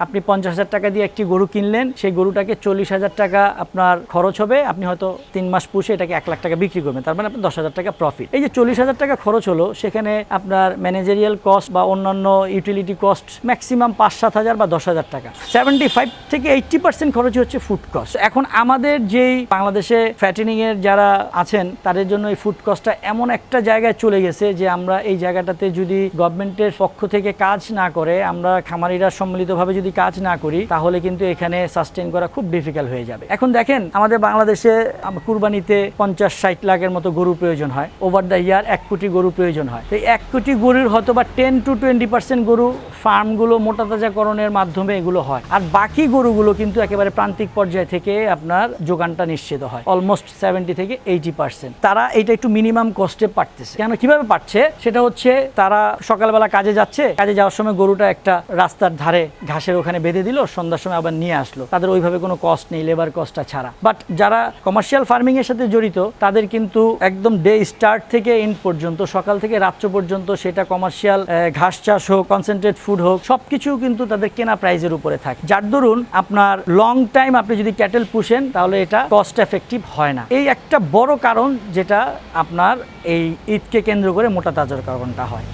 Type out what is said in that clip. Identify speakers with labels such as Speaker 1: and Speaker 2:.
Speaker 1: আপনি 50,000 টাকা দিয়ে একটি গরু কিনলেন, সেই গরুটাকে 40,000 টাকা আপনার খরচ হবে, আপনি হয়তো 3 মাস পুষে এটাকে 1 লাখ টাকা বিক্রি করবেন, তার মানে আপনার 10,000 টাকা প্রফিট। এই যে 40,000 টাকা খরচ হলো, সেখানে আপনার ম্যানেজারিয়াল কস্ট বা অন্যান্য ইউটিলিটি কস্ট ম্যাক্সিমাম 5-7,000 বা 10,000 টাকা। 75 থেকে 80% খরচই হচ্ছে ফুড কস্ট। এখন আমাদের যেই বাংলাদেশে ফ্যাটেনিং এর যারা আছেন তাদের জন্য এই ফুড কস্টটা এমন একটা জায়গায় চলে গেছে যে আমরা এই জায়গাটাতে যদি গভর্নমেন্টের পক্ষ থেকে কাজ না করে, আমরা খামারিরা সম্মিলিতভাবে যদি কাজ না করি, তাহলে কিন্তু এখানে সাস্টেইন করা খুব ডিফিকাল্ট হয়ে যাবে। এখন দেখেন, আমাদের বাংলাদেশে কুরবানিতে 50-60 লাখের মতো গরু প্রয়োজন হয়, ওভার দ্য ইয়ার 1 কোটি গরু প্রয়োজন হয়। তো 1 কোটি গরুর হয়তো বা 10-20% গরু ফার্মগুলো মোটাতাজাকরণের মাধ্যমে এগুলো হয়, আর বাকি গরুগুলো কিন্তু একেবারে প্রান্তিক পর্যায় থেকে আপনার যোগানটা নিশ্চিত হয় অলমোস্ট 70 থেকে 80%। তারা এটা একটু মিনিমাম কস্টে পারতেছে। কেন, কিভাবে পারছে? সেটা হচ্ছে তারা সকালবেলা কাজে যাচ্ছে, কাজে যাওয়ার সময় গরুটা একটা রাস্তার ধারে ঘাসের ওখানে বেঁধে দিল, সন্ধ্যার সময় আবার নিয়ে আসলো, তাদের ওইভাবে কোনো কস্ট নেই লেবার কস্টটা ছাড়া। বাট যারা কমার্শিয়াল ফার্মিং এর সাথে জড়িত, তাদের কিন্তু একদম ডে স্টার্ট থেকে এন্ড পর্যন্ত, সকাল থেকে রাত্র পর্যন্ত, সেটা কমার্শিয়াল ঘাস চাষ হোক, কনসেন্ট্রেট ফুড হোক, সবকিছু কিন্তু তাদের কেনা প্রাইজের উপরে থাকে, যার দরুন আপনার লং টাইম আপনি যদি ক্যাটেল পুষেন তাহলে এটা কস্ট এফেক্টিভ হয় না। এই একটা বড় কারণ যেটা আপনার এই ঈদকে কেন্দ্র করে মোটা তাজাকরণটা হয়।